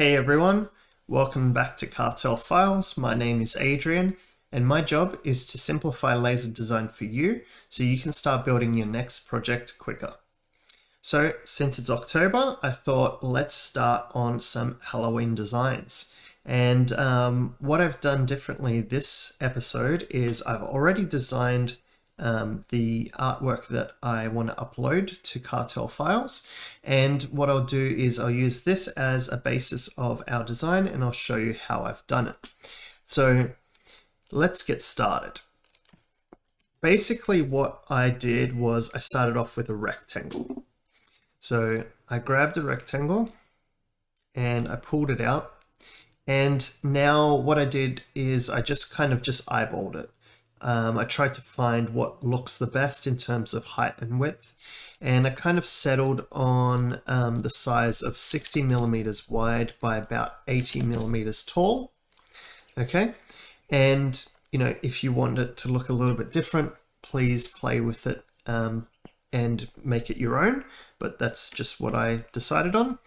Hey everyone, welcome back to Cartel Files. My name is Adrian, and my job is to simplify laser design for you so you can start building your next project quicker. So since it's October, I thought let's start on some Halloween designs. And what I've done differently this episode is I've already designed the artwork that I want to upload to Cartel Files. And what I'll do is I'll use this as a basis of our design and I'll show you how I've done it. So let's get started. Basically what I did was I started off with a rectangle. So I grabbed a rectangle and I pulled it out. And now what I did is I just eyeballed it. I tried to find what looks the best in terms of height and width, and I kind of settled on the size of 60 millimeters wide by about 80 millimeters tall. Okay, and if you want it to look a little bit different, please play with it and make it your own, but that's just what I decided on.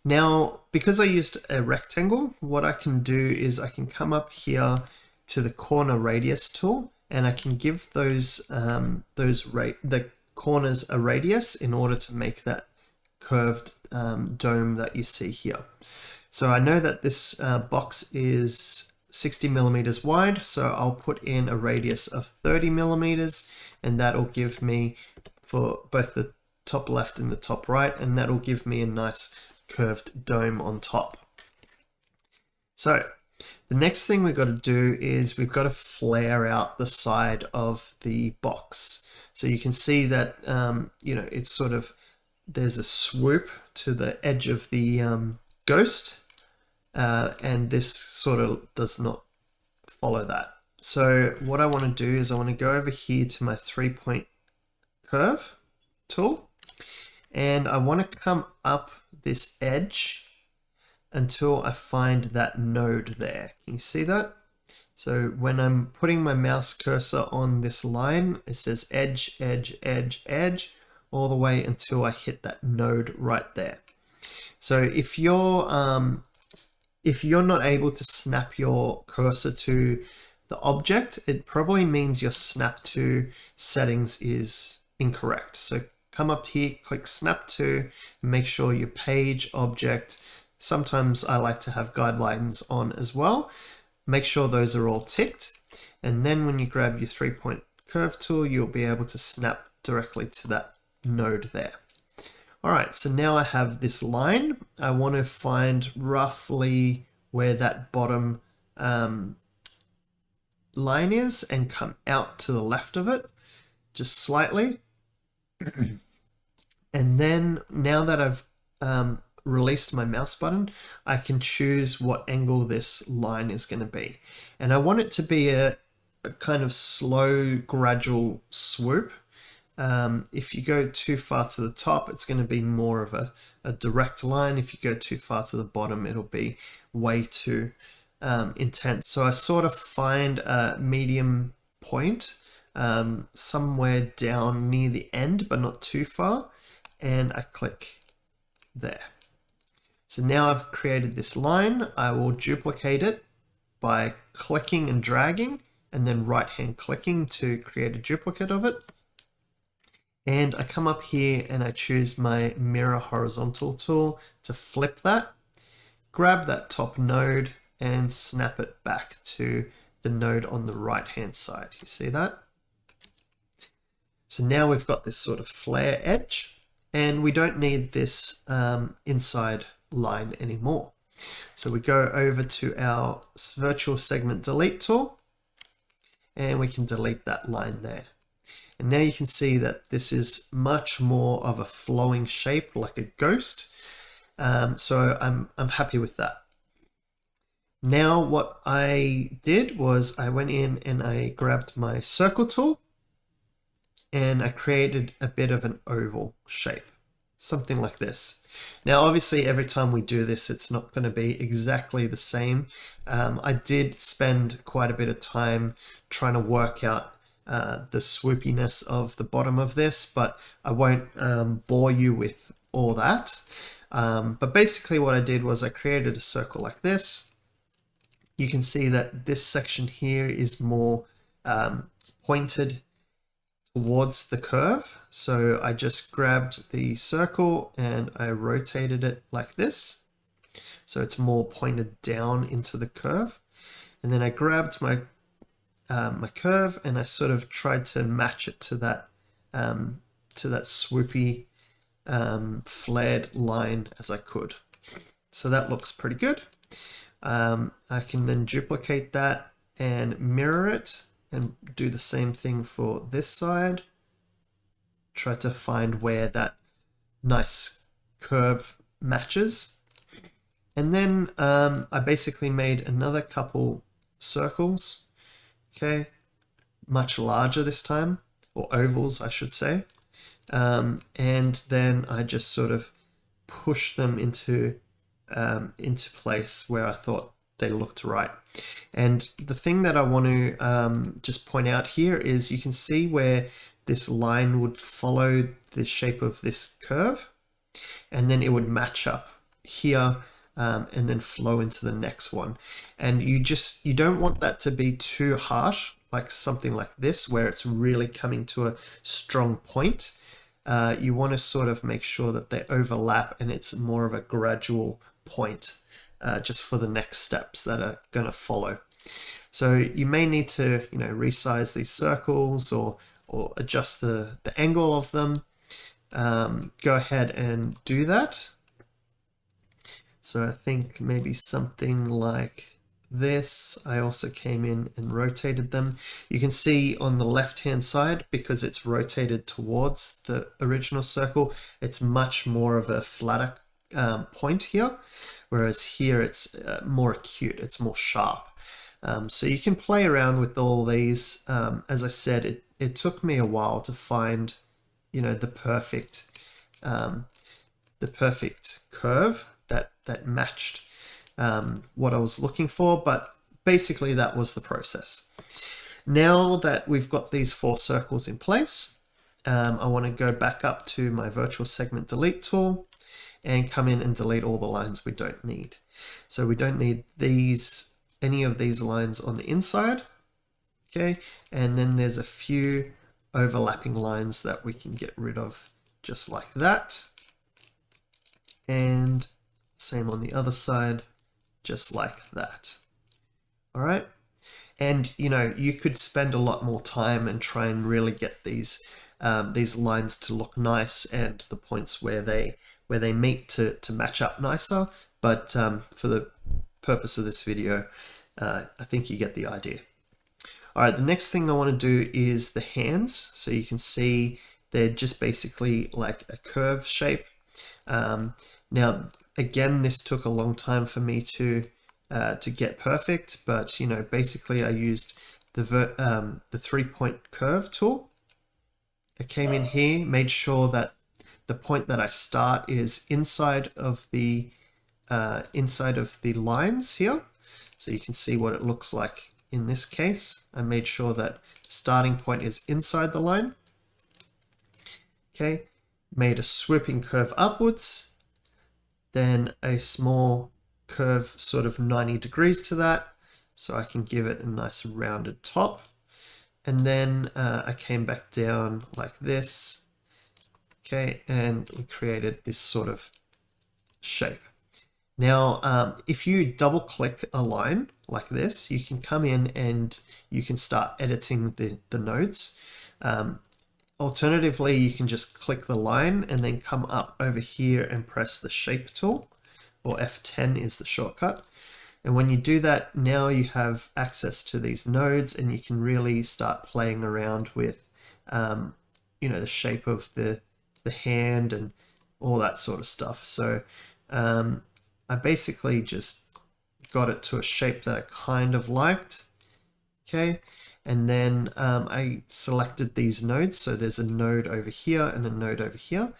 Now, because I used a rectangle, what I can do is I can come up here to the corner radius tool, and I can give the corners a radius in order to make that curved dome that you see here. So I know that this box is 60 millimeters wide, so I'll put in a radius of 30 millimeters, and that'll give me for both the top left and the top right, and that'll give me a nice curved dome on top. So the next thing we've got to do is we've got to flare out the side of the box. So you can see that, it's sort of, there's a swoop to the edge of the ghost, and this sort of does not follow that. So what I want to do is I want to go over here to my 3-point curve tool, and I want to come up this edge until I find that node there. Can you see that? So when I'm putting my mouse cursor on this line, it says edge, edge, edge, edge, all the way until I hit that node right there. So if you're not able to snap your cursor to the object, it probably means your snap to settings is incorrect. So come up here, click snap to, and make sure your page, object, sometimes I like to have guidelines on as well. Make sure those are all ticked. And then when you grab your 3-point curve tool, you'll be able to snap directly to that node there. All right, so now I have this line. I want to find roughly where that bottom line is and come out to the left of it, just slightly. And then now that I've released my mouse button, I can choose what angle this line is going to be. And I want it to be a kind of slow, gradual swoop. If you go too far to the top, it's going to be more of a direct line. If you go too far to the bottom, it'll be way too intense. So I sort of find a medium point somewhere down near the end, but not too far, and I click there. So now I've created this line. I will duplicate it by clicking and dragging, and then right-hand clicking to create a duplicate of it. And I come up here and I choose my mirror horizontal tool to flip that, grab that top node and snap it back to the node on the right-hand side. You see that? So now we've got this sort of flare edge, and we don't need this inside line anymore. So we go over to our virtual segment delete tool, and we can delete that line there. And now you can see that this is much more of a flowing shape like a ghost. So I'm happy with that. Now what I did was I went in and I grabbed my circle tool and I created a bit of an oval shape, something like this. Now, obviously, every time we do this, it's not going to be exactly the same. I did spend quite a bit of time trying to work out the swoopiness of the bottom of this, but I won't bore you with all that. But basically what I did was I created a circle like this. You can see that this section here is more pointed towards the curve. So I just grabbed the circle and I rotated it like this. So it's more pointed down into the curve. And then I grabbed my my curve and I sort of tried to match it to that swoopy flared line as I could. So that looks pretty good. I can then duplicate that and mirror it and do the same thing for this side. Try to find where that nice curve matches. And then I basically made another couple circles, okay, much larger this time, or ovals I should say. And then I just sort of push them into place where I thought they looked right. And the thing that I want to just point out here is you can see where this line would follow the shape of this curve, and then it would match up here and then flow into the next one. And you don't want that to be too harsh, like something like this where it's really coming to a strong point. You want to sort of make sure that they overlap and it's more of a gradual point just for the next steps that are going to follow. So you may need to, resize these circles or adjust the angle of them. Go ahead and do that. So I think maybe something like this. I also came in and rotated them. You can see on the left hand side, because it's rotated towards the original circle, it's much more of a flatter point here, whereas here it's more acute, it's more sharp. So you can play around with all these. As I said, it took me a while to find the perfect curve that matched what I was looking for, but basically that was the process. Now that we've got these 4 circles in place, I want to go back up to my virtual segment delete tool and come in and delete all the lines we don't need. So we don't need any of these lines on the inside, okay? And then there's a few overlapping lines that we can get rid of just like that. And same on the other side, just like that. All right. And you could spend a lot more time and try and really get these lines to look nice and the points where they meet to match up nicer. But for the purpose of this video, I think you get the idea. All right, the next thing I want to do is the hands. So you can see they're just basically like a curve shape. Now, again, this took a long time for me to get perfect, but basically I used the 3-point curve tool. I came in here, made sure that the point that I start is inside of the lines here, so you can see what it looks like in this case. I made sure that starting point is inside the line. Okay, made a swooping curve upwards, then a small curve sort of 90 degrees to that, so I can give it a nice rounded top. And then I came back down like this, okay, and we created this sort of shape. Now, if you double click a line like this, you can come in and you can start editing the nodes. Alternatively, you can just click the line and then come up over here and press the shape tool, or F10 is the shortcut. And when you do that, now you have access to these nodes and you can really start playing around with, the shape of the hand and all that sort of stuff. So I basically just got it to a shape that I kind of liked. Okay. And then I selected these nodes. So there's a node over here and a node over here.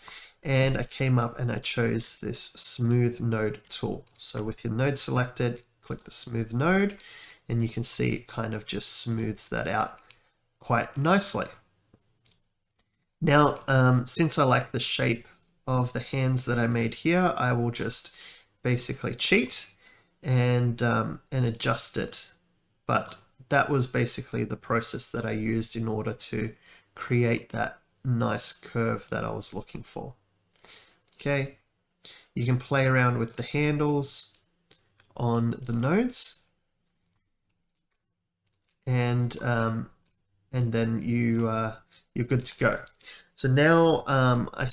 And I came up and I chose this smooth node tool. So with your node selected, click the smooth node, and you can see it kind of just smooths that out quite nicely. Now, since I like the shape of the hands that I made here, I will just basically cheat and adjust it. But that was basically the process that I used in order to create that nice curve that I was looking for. Okay, you can play around with the handles on the nodes, and then you're good to go. So now I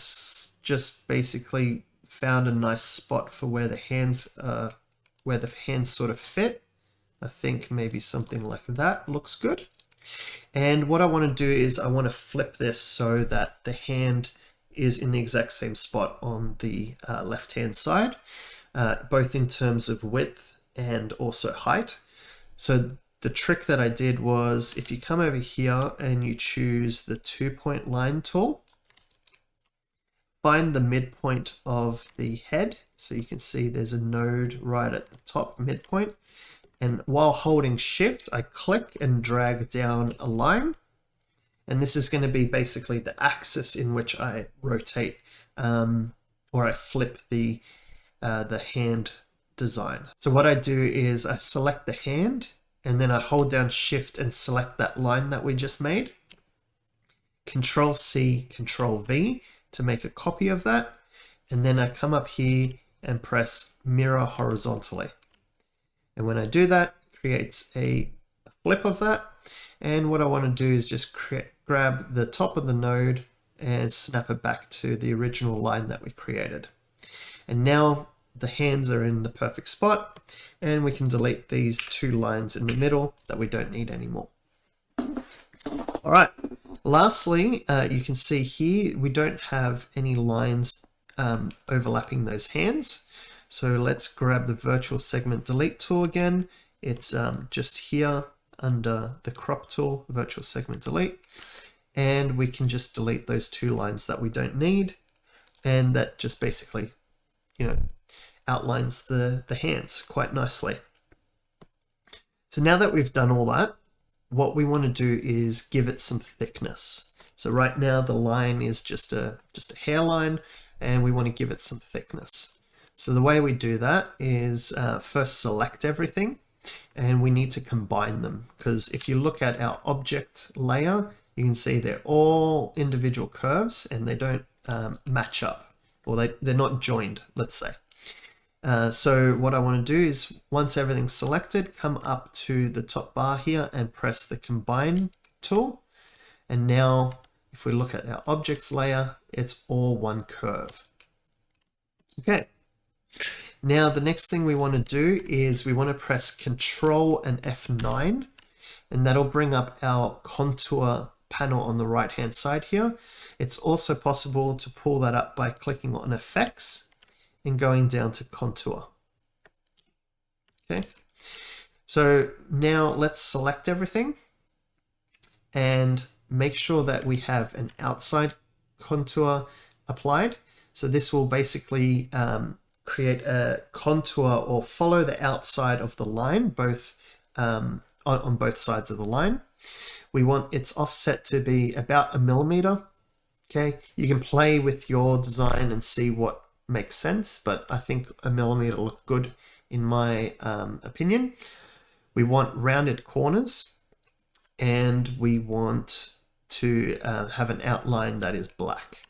just basically found a nice spot for where the hands sort of fit. I think maybe something like that looks good. And what I want to do is I want to flip this so that the hand is in the exact same spot on the left-hand side, both in terms of width and also height. So the trick that I did was, if you come over here and you choose the 2-point line tool, find the midpoint of the head. So you can see there's a node right at the top midpoint. And while holding shift, I click and drag down a line. And this is going to be basically the axis in which I rotate or I flip the hand design. So what I do is I select the hand, and then I hold down shift and select that line that we just made. Control C, Control V to make a copy of that. And then I come up here and press mirror horizontally. And when I do that, it creates a flip of that. And what I want to do is just grab the top of the node and snap it back to the original line that we created. And now the hands are in the perfect spot, and we can delete these 2 lines in the middle that we don't need anymore. All right, lastly, you can see here we don't have any lines overlapping those hands. So let's grab the virtual segment delete tool again. It's just here under the crop tool, virtual segment delete. And we can just delete those 2 lines that we don't need. And that just basically, outlines the hands quite nicely. So now that we've done all that, what we want to do is give it some thickness. So right now the line is just a hairline, and we want to give it some thickness. So the way we do that is first select everything, and we need to combine them, because if you look at our object layer, you can see they're all individual curves and they don't match up, or they're not joined, let's say. So what I want to do is, once everything's selected, come up to the top bar here and press the combine tool. And now if we look at our objects layer, it's all one curve. Okay. Now the next thing we want to do is we want to press Control and F9, and that'll bring up our contour panel on the right hand side here. It's also possible to pull that up by clicking on Effects and going down to Contour. Okay, so now let's select everything and make sure that we have an outside contour applied. So this will basically create a contour or follow the outside of the line, both on both sides of the line. We want its offset to be about 1 millimeter. Okay, you can play with your design and see what makes sense, but I think 1 millimeter looks good in my opinion. We want rounded corners, and we want to have an outline that is black.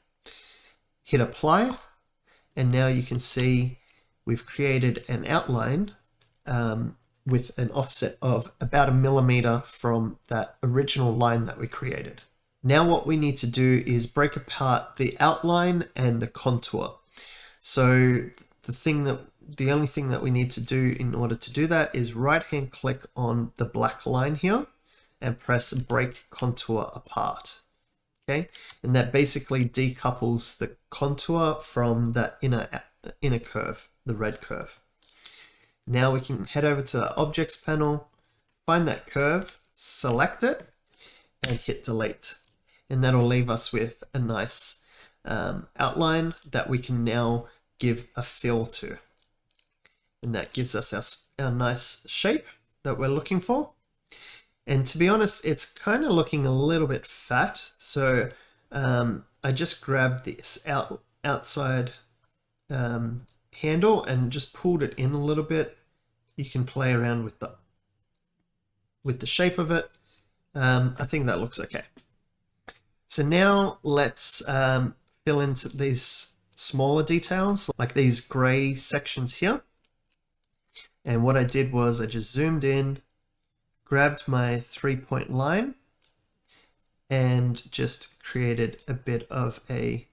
Hit apply, and now you can see we've created an outline with an offset of about 1 millimeter from that original line that we created. Now what we need to do is break apart the outline and the contour. So the only thing that we need to do in order to do that is right hand click on the black line here and press break contour apart. Okay, and that basically decouples the contour from that inner curve, the red curve. Now we can head over to the objects panel, find that curve, select it, and hit delete. And that'll leave us with a nice outline that we can now give a fill to. And that gives us our nice shape that we're looking for. And to be honest, it's kind of looking a little bit fat. So I just grabbed this outside handle and just pulled it in a little bit. You can play around with the shape of it. I think that looks okay. So now let's fill into these smaller details, like these gray sections here. And what I did was I just zoomed in, grabbed my 3-point line, and just created a bit of a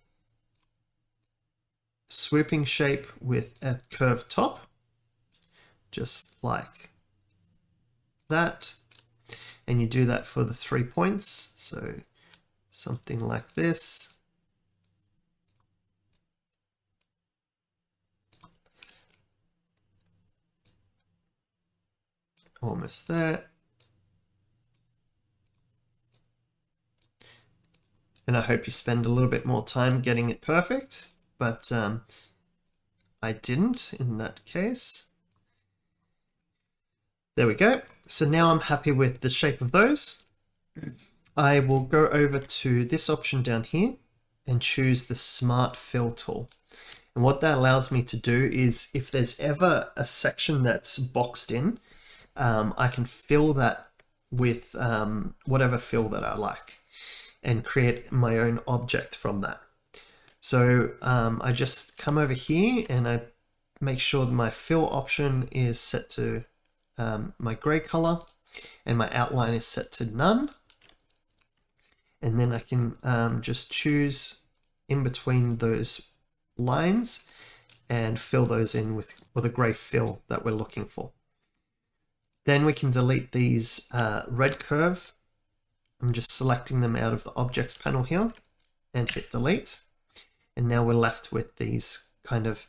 swooping shape with a curved top, just like that. And you do that for the 3 points. So something like this. Almost there. And I hope you spend a little bit more time getting it perfect, but I didn't in that case. There we go. So now I'm happy with the shape of those. I will go over to this option down here and choose the Smart Fill tool. And what that allows me to do is if there's ever a section that's boxed in, I can fill that with whatever fill that I like and create my own object from that. So I just come over here and I make sure that my fill option is set to my gray color and my outline is set to none. And then I can just choose in between those lines and fill those in with the gray fill that we're looking for. Then we can delete these red curve. I'm just selecting them out of the objects panel here and hit delete. And now we're left with these kind of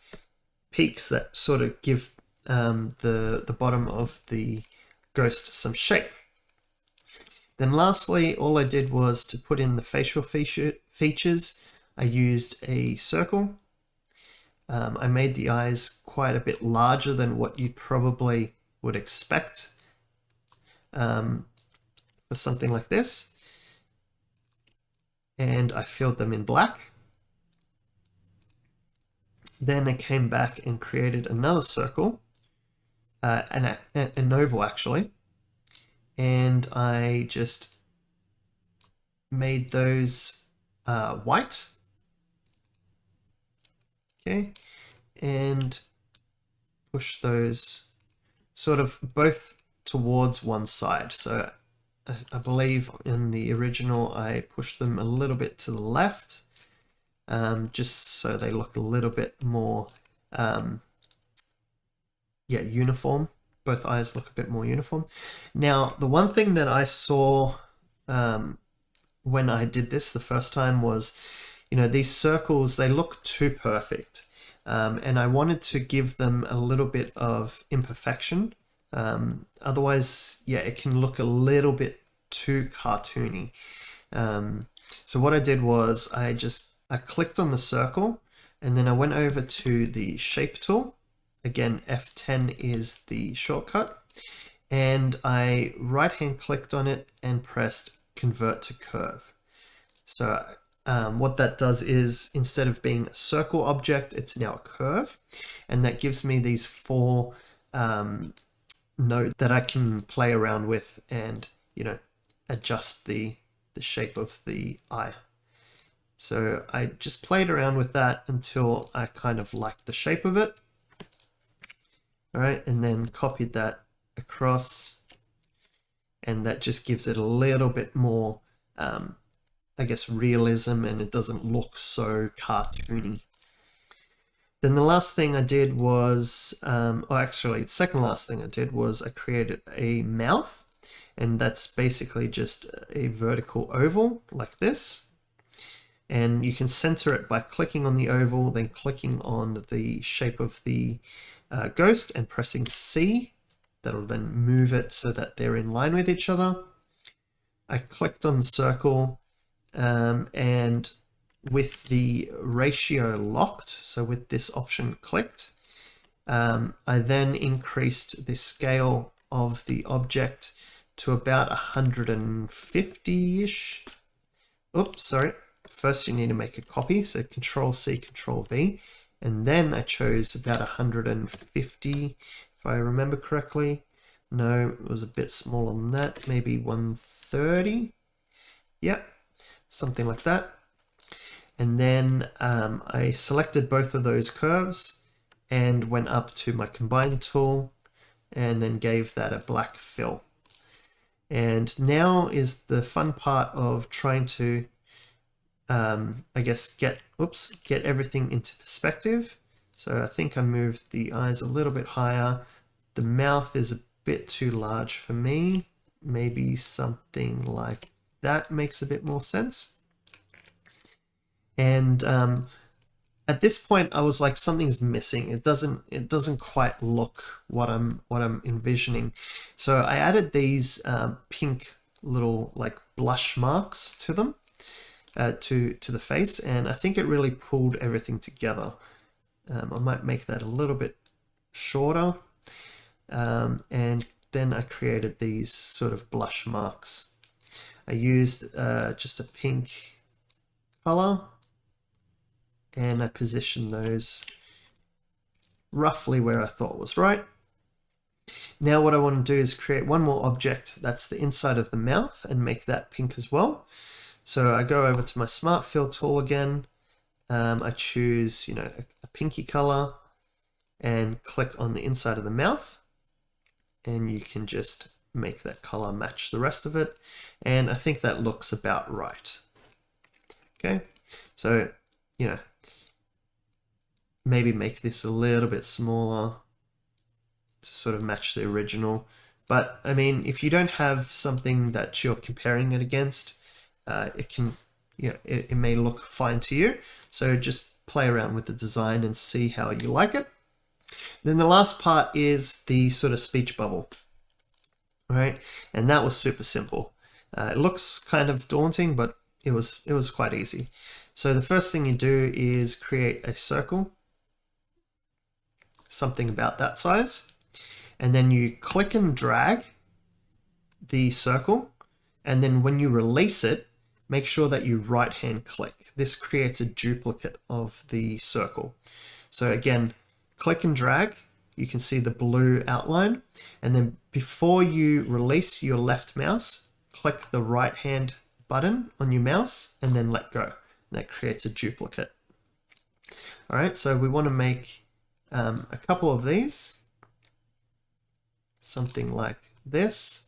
peaks that sort of give the bottom of the ghost some shape. Then lastly, all I did was to put in the facial features. I used a circle. I made the eyes quite a bit larger than what you probably would expect for something like this. And I filled them in black. Then I came back and created another circle, an oval actually, and I just made those white. Okay, and push those sort of both towards one side. So I believe in the original I pushed them a little bit to the left, just so they look a little bit more uniform. Both eyes look a bit more uniform. Now the one thing that I saw when I did this the first time was, these circles, they look too perfect, and I wanted to give them a little bit of imperfection. Otherwise, it can look a little bit too cartoony. So what I did was I clicked on the circle and then I went over to the shape tool. Again, F10 is the shortcut, and I right hand clicked on it and pressed convert to curve. So what that does is, instead of being a circle object, it's now a curve, and that gives me these 4 nodes that I can play around with and adjust the shape of the eye. So I just played around with that until I kind of liked the shape of it. All right, and then copied that across, and that just gives it a little bit more, I guess, realism, and it doesn't look so cartoony. Then the last thing I did was, the second last thing I did was I created a mouth, and that's basically just a vertical oval like this. And you can center it by clicking on the oval, then clicking on the shape of the ghost and pressing C. That'll then move it so that they're in line with each other. I clicked on the circle, and with the ratio locked, so with this option clicked, I then increased the scale of the object to about 150-ish. Oops, sorry, first you need to make a copy, so Control C, Control V, and then I chose about 150, if I remember correctly. No, it was a bit smaller than that, maybe 130. Yep, something like that. And then I selected both of those curves and went up to my combine tool and then gave that a black fill. And now is the fun part of trying to, I guess, get everything into perspective. So I think I moved the eyes a little bit higher. The mouth is a bit too large for me. Maybe something like that makes a bit more sense. And at this point, I was like, something's missing. It doesn't quite look what I'm envisioning. So I added these pink little like blush marks to them, to the face, and I think it really pulled everything together. I might make that a little bit shorter, and then I created these sort of blush marks. I used just a pink color, and I positioned those roughly where I thought was right. Now what I want to do is create one more object that's the inside of the mouth and make that pink as well. So I go over to my Smart Fill tool again. I choose, a pinky color and click on the inside of the mouth, and you can just make that color match the rest of it. And I think that looks about right. Okay, so, maybe make this a little bit smaller to sort of match the original. But I mean, if you don't have something that you're comparing it against, it can, it may look fine to you. So just play around with the design and see how you like it. Then the last part is the sort of speech bubble, right? And that was super simple. It looks kind of daunting, but it was quite easy. So the first thing you do is create a circle, something about that size, and then you click and drag the circle, and then when you release it, make sure that you right hand click. This creates a duplicate of the circle. So again, click and drag, you can see the blue outline, and then before you release your left mouse, click the right hand button on your mouse and then let go. That creates a duplicate. All right, so we want to make a couple of these, something like this.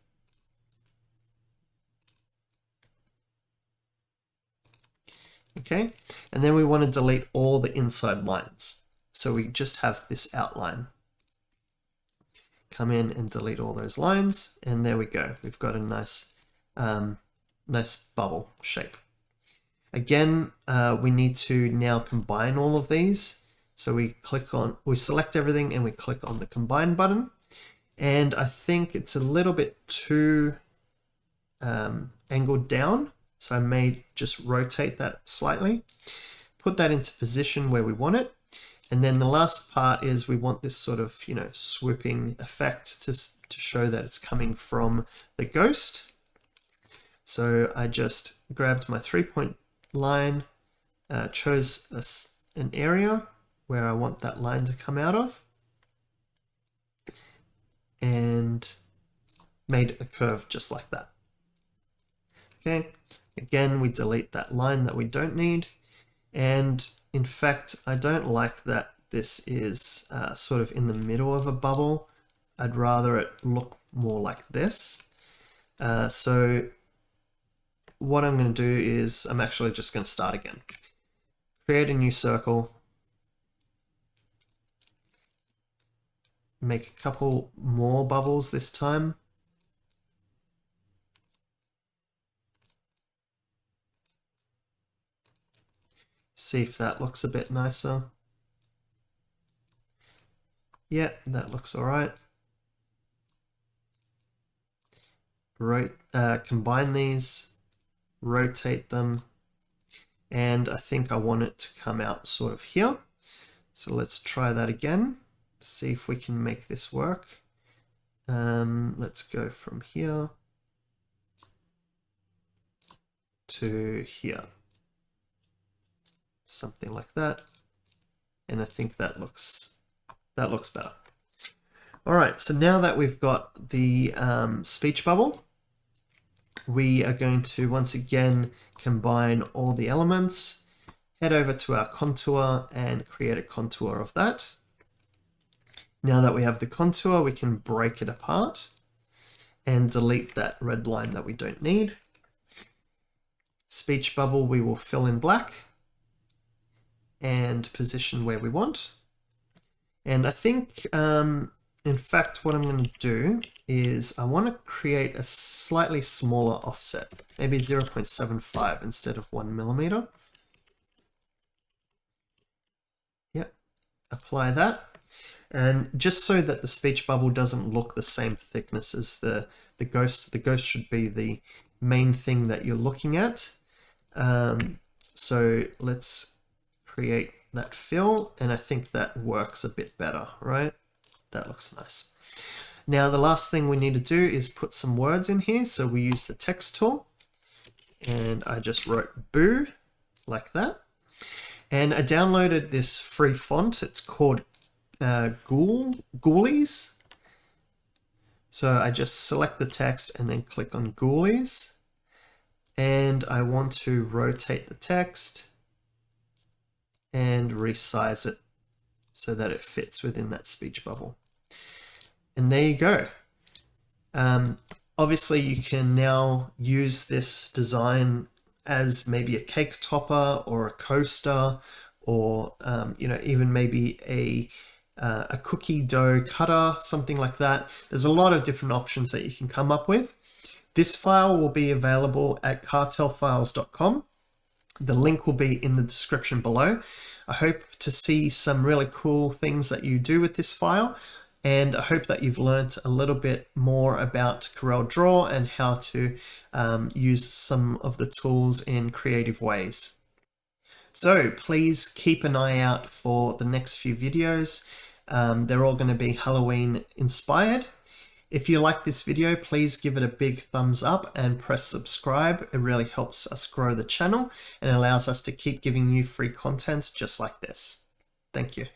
Okay, and then we want to delete all the inside lines. So we just have this outline. Come in and delete all those lines, and there we go. We've got a nice, nice bubble shape. Again, we need to now combine all of these. So we select everything and we click on the combine button. And I think it's a little bit too angled down. So I may just rotate that slightly, put that into position where we want it. And then the last part is we want this sort of, swooping effect to show that it's coming from the ghost. So I just grabbed my 3-point line, chose an area where I want that line to come out of, and made a curve just like that. Okay, again, we delete that line that we don't need. And in fact, I don't like that this is sort of in the middle of a bubble. I'd rather it look more like this. So what I'm going to do is I'm actually just going to start again. Create a new circle. Make a couple more bubbles this time. See if that looks a bit nicer. Yep, that looks all right. Combine these, rotate them, and I think I want it to come out sort of here. So let's try that again. See if we can make this work. Let's go from here to here. something like that. And I think that looks better. All right, so now that we've got the speech bubble, we are going to once again combine all the elements, head over to our contour and create a contour of that. Now that we have the contour, we can break it apart and delete that red line that we don't need. Speech bubble we will fill in black and position where we want. And I think, in fact, what I'm going to do is I want to create a slightly smaller offset, maybe 0.75 instead of 1 millimeter. Yep, apply that. And just so that the speech bubble doesn't look the same thickness as the ghost should be the main thing that you're looking at. So let's create that fill, and I think that works a bit better, right? That looks nice. Now the last thing we need to do is put some words in here. So we use the text tool, and I just wrote boo like that. And I downloaded this free font. It's called Ghoulies. So I just select the text and then click on Ghoulies. And I want to rotate the text and resize it so that it fits within that speech bubble. And there you go. Obviously you can now use this design as maybe a cake topper or a coaster, or you know, even maybe a cookie dough cutter, something like that. There's a lot of different options that you can come up with. This file will be available at cartelfiles.com. The link will be in the description below. I hope to see some really cool things that you do with this file, and I hope that you've learned a little bit more about Corel Draw and how to use some of the tools in creative ways. So please keep an eye out for the next few videos. They're all going to be Halloween inspired. If you like this video, please give it a big thumbs up and press subscribe. It really helps us grow the channel and allows us to keep giving you free content just like this. Thank you.